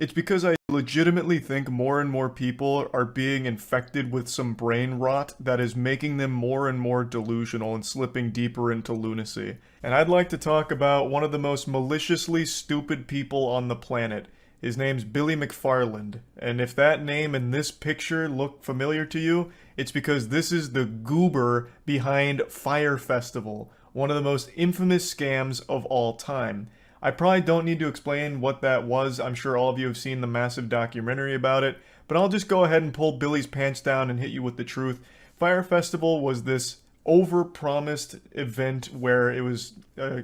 It's because I legitimately think more and more people are being infected with some brain rot that is making them more and more delusional and slipping deeper into lunacy. And I'd like to talk about one of the most maliciously stupid people on the planet. His name's Billy McFarland, and if that name and this picture look familiar to you, it's because this is the goober behind Fyre Festival, one of the most infamous scams of all time. I probably don't need to explain what that was. I'm sure all of you have seen the massive documentary about it, but I'll just go ahead and pull Billy's pants down and hit you with the truth. Fyre Festival was this over-promised event where it was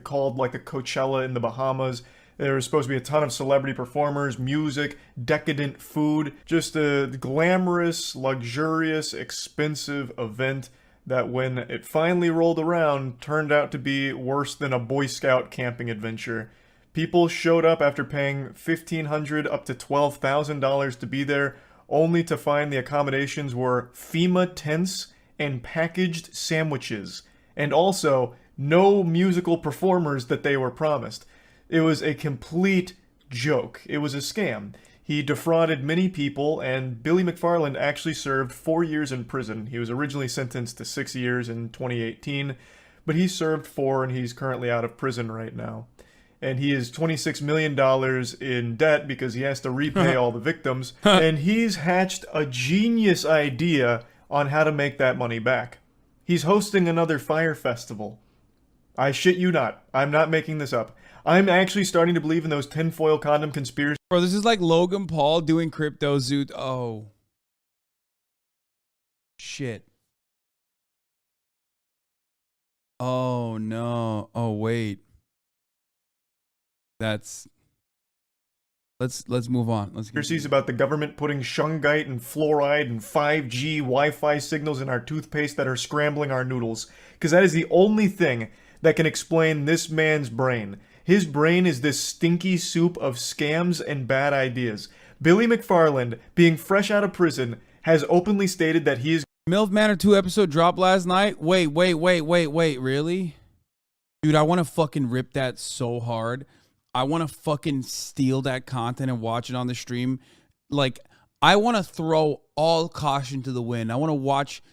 called like the Coachella in the Bahamas. There was supposed to be a ton of celebrity performers, music, decadent food, just a glamorous, luxurious, expensive event that when it finally rolled around turned out to be worse than a Boy Scout camping adventure. People showed up after paying $1,500 up to $12,000 to be there, only to find the accommodations were FEMA tents and packaged sandwiches, and also no musical performers that they were promised. It was a complete joke. It was a scam. He defrauded many people, and Billy McFarland actually served 4 years in prison. He was originally sentenced to 6 years in 2018, but he served 4 and he's currently out of prison right now. And he is $26 million in debt because he has to repay all the victims, and he's hatched a genius idea on how to make that money back. He's hosting another Fyre Festival. I shit you not. I'm not making this up. I'm actually starting to believe in those tinfoil condom conspiracies. Bro, this is like Logan Paul doing Crypto Zoot. Oh. Shit. Oh, no. Oh, wait. Let's move on. Conspiracies about the government putting shungite and fluoride and 5G Wi-Fi signals in our toothpaste that are scrambling our noodles. Because that is the only thing that can explain this man's brain. His brain is this stinky soup of scams and bad ideas. Billy McFarland, being fresh out of prison, has openly stated that he is... MILF Manor 2 episode dropped last night? Wait, really? Dude, I want to fucking rip that so hard. I want to fucking steal that content and watch it on the stream. Like, I want to throw all caution to the wind. I want to watch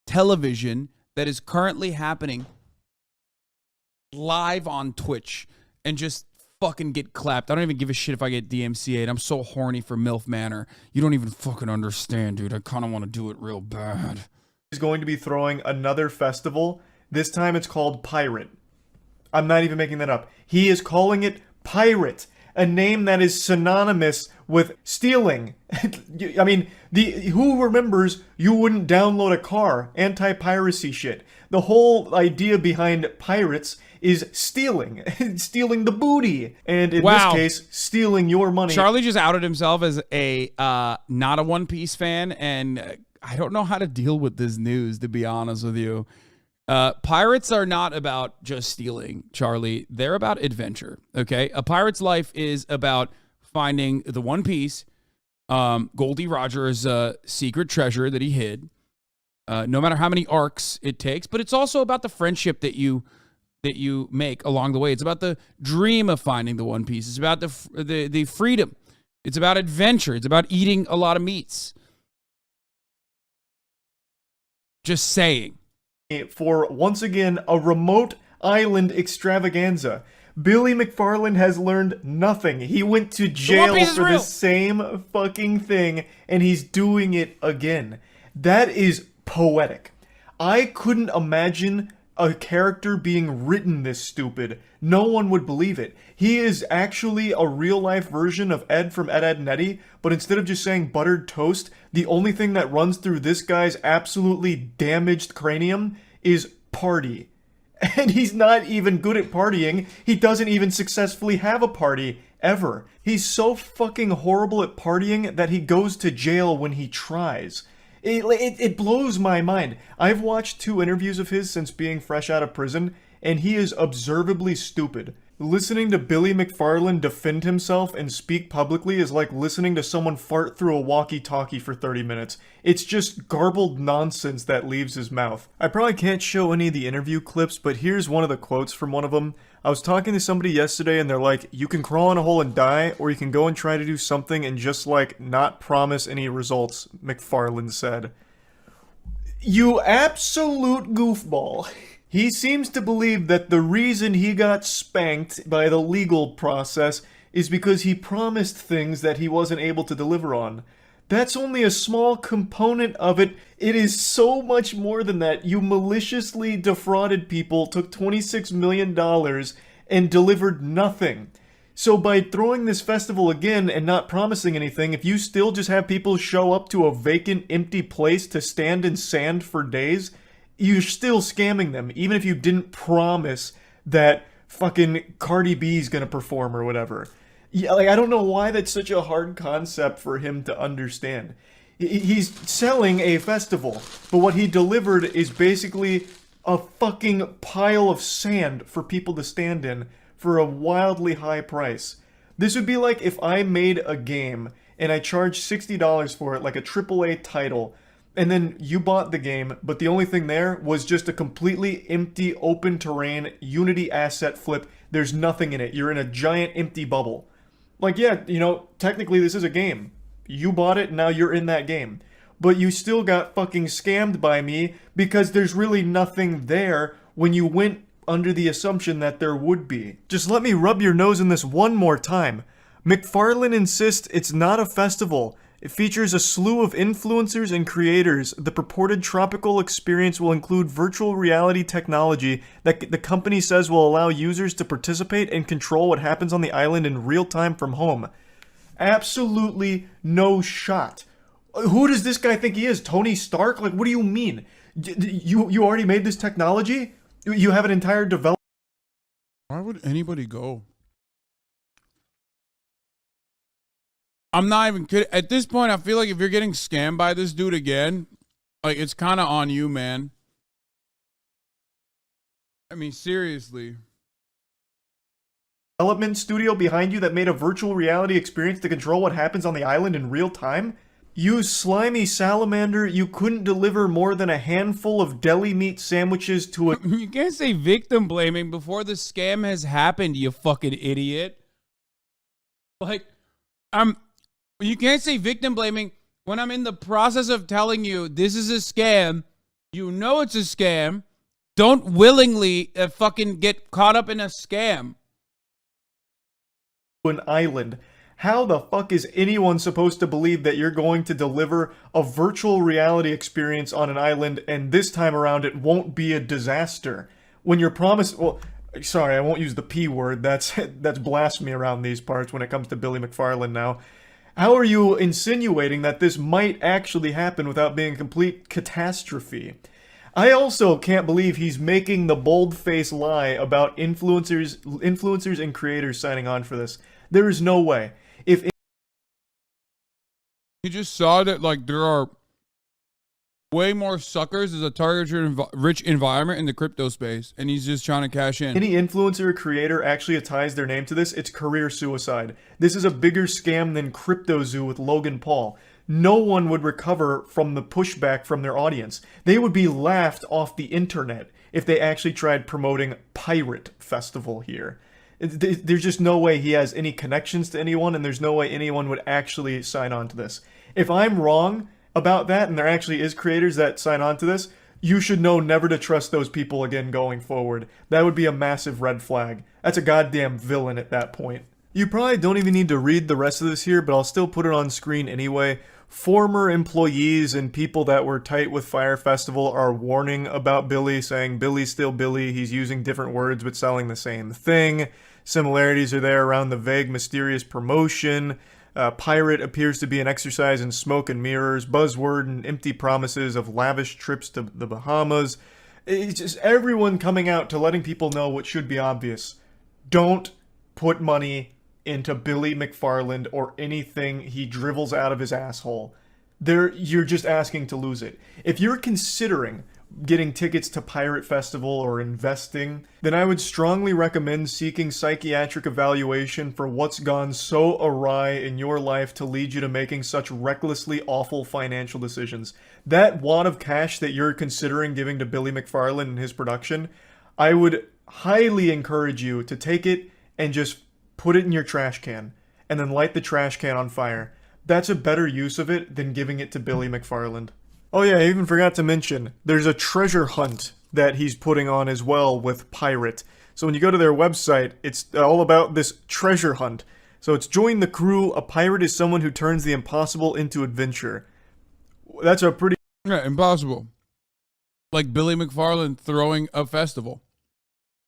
television that is currently happening live on Twitch and just fucking get clapped. I don't even give a shit if I get DMCA'd. I'm so horny for MILF Manor. You don't even fucking understand, dude. I kind of want to do it real bad. He's going to be throwing another festival. This time it's called Pirate. I'm not even making that up. He is calling it Pirate, a name that is synonymous with stealing. I mean, who remembers you wouldn't download a car? Anti-piracy shit. The whole idea behind pirates is stealing. Stealing the booty. And in this case, stealing your money. Charlie just outed himself as a not a One Piece fan, and I don't know how to deal with this news, to be honest with you. Pirates are not about just stealing, Charlie. They're about adventure, okay? A pirate's life is about finding the One Piece, Goldie Roger's secret treasure that he hid, no matter how many arcs it takes. But it's also about the friendship that you make along the way. It's about the dream of finding the One Piece. It's about the freedom. It's about adventure. It's about eating a lot of meats. Just saying. For, once again, a remote island extravaganza. Billy McFarland has learned nothing. He went to jail for the same fucking thing, and he's doing it again. That is poetic. I couldn't imagine a character being written this stupid. No one would believe it. He is actually a real-life version of Ed from Ed, Edd n Eddy, but instead of just saying buttered toast, the only thing that runs through this guy's absolutely damaged cranium is party. And he's not even good at partying. He doesn't even successfully have a party, ever. He's so fucking horrible at partying that he goes to jail when he tries. It blows my mind. I've watched 2 interviews of his since being fresh out of prison, and he is observably stupid. Listening to Billy McFarland defend himself and speak publicly is like listening to someone fart through a walkie-talkie for 30 minutes. It's just garbled nonsense that leaves his mouth. I probably can't show any of the interview clips, but here's one of the quotes from one of them. I was talking to somebody yesterday and they're like, you can crawl in a hole and die, or you can go and try to do something and just like not promise any results, McFarland said. You absolute goofball. He seems to believe that the reason he got spanked by the legal process is because he promised things that he wasn't able to deliver on. That's only a small component of it. It is so much more than that. You maliciously defrauded people, took $26 million, and delivered nothing. So by throwing this festival again and not promising anything, if you still just have people show up to a vacant, empty place to stand in sand for days, you're still scamming them, even if you didn't promise that fucking Cardi B's gonna perform or whatever. Yeah, like, I don't know why that's such a hard concept for him to understand. He's selling a festival, but what he delivered is basically a fucking pile of sand for people to stand in for a wildly high price. This would be like if I made a game and I charged $60 for it, like a AAA title, and then you bought the game, but the only thing there was just a completely empty, open terrain, Unity asset flip. There's nothing in it. You're in a giant empty bubble. Like, yeah, you know, technically this is a game. You bought it, now you're in that game. But you still got fucking scammed by me because there's really nothing there when you went under the assumption that there would be. Just let me rub your nose in this one more time. McFarlane insists it's not a festival. It features a slew of influencers and creators. The purported tropical experience will include virtual reality technology that the company says will allow users to participate and control what happens on the island in real time from home. Absolutely no shot. Who does this guy think he is? Tony Stark? Like, what do you mean? You already made this technology? You have an entire development. Why would anybody go? I'm not even kidding. At this point, I feel like if you're getting scammed by this dude again, like, it's kind of on you, man. I mean, seriously. Development studio behind you that made a virtual reality experience to control what happens on the island in real time? You slimy salamander, you couldn't deliver more than a handful of deli meat sandwiches to a... You can't say victim blaming before the scam has happened, you fucking idiot. Like, you can't say victim blaming when I'm in the process of telling you this is a scam. You know it's a scam. Don't willingly fucking get caught up in a scam. An island. How the fuck is anyone supposed to believe that you're going to deliver a virtual reality experience on an island and this time around it won't be a disaster? When you're promised... Well, sorry, I won't use the P word. That's blasphemy around these parts when it comes to Billy McFarland now. How are you insinuating that this might actually happen without being a complete catastrophe? I also can't believe he's making the bold-faced lie about influencers and creators signing on for this. There is no way. If he just saw that, like, there are way more suckers as a targeted rich environment in the crypto space, and he's just trying to cash in. Any influencer or creator actually ties their name to this, it's career suicide. This is a bigger scam than CryptoZoo with Logan Paul. No one would recover from the pushback from their audience. They would be laughed off the internet if they actually tried promoting Pirate Festival here. There's just no way he has any connections to anyone, and there's no way anyone would actually sign on to this. If I'm wrong about that, and there actually is creators that sign on to this, you should know never to trust those people again going forward. That would be a massive red flag. That's a goddamn villain at that point. You probably don't even need to read the rest of this here, but I'll still put it on screen anyway. Former employees and people that were tight with Fire Festival are warning about Billy, saying Billy's still Billy, he's using different words but selling the same thing. Similarities are there around the vague, mysterious promotion. Pirate appears to be an exercise in smoke and mirrors, buzzword and empty promises of lavish trips to the Bahamas. It's just everyone coming out to letting people know what should be obvious. Don't put money into Billy McFarland or anything he dribbles out of his asshole. You're just asking to lose it. If you're considering getting tickets to Pirate Festival or investing, then I would strongly recommend seeking psychiatric evaluation for what's gone so awry in your life to lead you to making such recklessly awful financial decisions. That wad of cash that you're considering giving to Billy McFarland and his production, I would highly encourage you to take it and just put it in your trash can, and then light the trash can on fire. That's a better use of it than giving it to Billy McFarland. Oh yeah, I even forgot to mention, there's a treasure hunt that he's putting on as well with Pirate. So when you go to their website, it's all about this treasure hunt. So it's join the crew, a pirate is someone who turns the impossible into adventure. That's a pretty... Yeah, impossible. Like Billy McFarland throwing a festival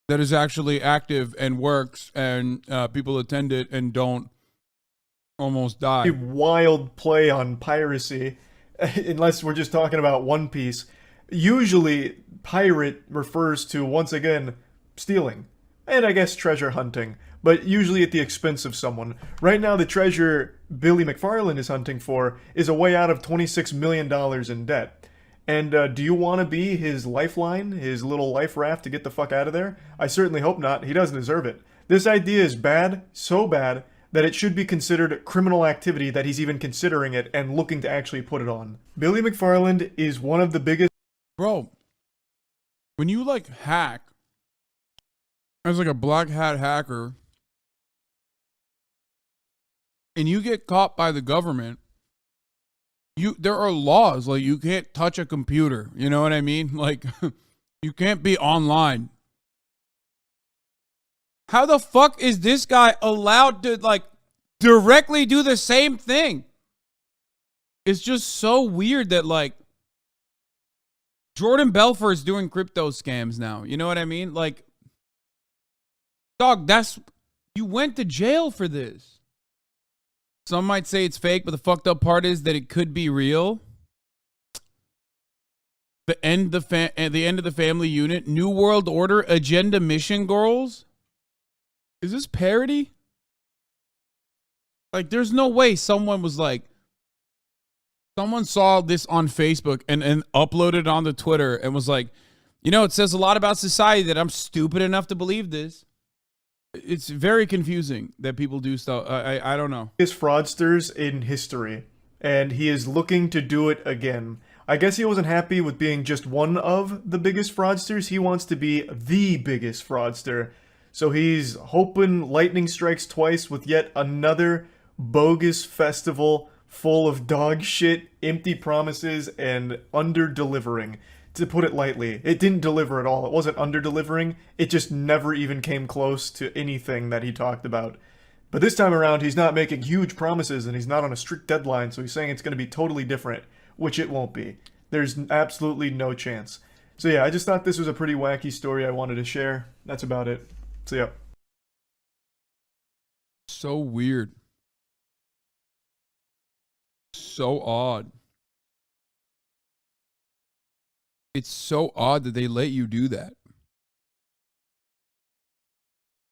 that is actually active and works, and people attend it and don't almost die. Wild play on piracy. Unless we're just talking about One Piece. Usually, pirate refers to, once again, stealing. And I guess treasure hunting. But usually at the expense of someone. Right now, the treasure Billy McFarland is hunting for is a way out of $26 million in debt. And do you want to be his lifeline? His little life raft to get the fuck out of there? I certainly hope not. He doesn't deserve it. This idea is bad, so bad, that it should be considered criminal activity that he's even considering it and looking to actually put it on. Billy McFarland is one of the biggest... Bro, when you like hack as like a black hat hacker and you get caught by the government, there are laws, like you can't touch a computer, you know what I mean? Like you can't be online. How the fuck is this guy allowed to like directly do the same thing? It's just so weird that like Jordan Belfort's doing crypto scams now. You know what I mean? Like, dog, you went to jail for this. Some might say it's fake, but the fucked up part is that it could be real. The end of the family unit, New World Order, agenda mission goals. Is this parody? Like, there's no way someone saw this on Facebook and uploaded it onto Twitter and was like, you know, it says a lot about society that I'm stupid enough to believe this. It's very confusing that people do stuff. I don't know. Biggest fraudsters in history, and he is looking to do it again. I guess he wasn't happy with being just one of the biggest fraudsters. He wants to be the biggest fraudster. So he's hoping lightning strikes twice with yet another bogus festival full of dog shit, empty promises, and under-delivering. To put it lightly, it didn't deliver at all. It wasn't under-delivering. It just never even came close to anything that he talked about. But this time around, he's not making huge promises, and he's not on a strict deadline, so he's saying it's going to be totally different, which it won't be. There's absolutely no chance. So yeah, I just thought this was a pretty wacky story I wanted to share. That's about it. So yeah. So weird. So odd. It's so odd that they let you do that.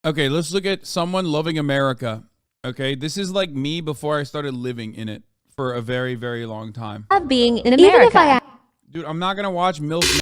Okay, let's look at someone loving America. Okay, this is like me before I started living in it for a very, very long time. Of being in America. Dude, I'm not going to watch MILF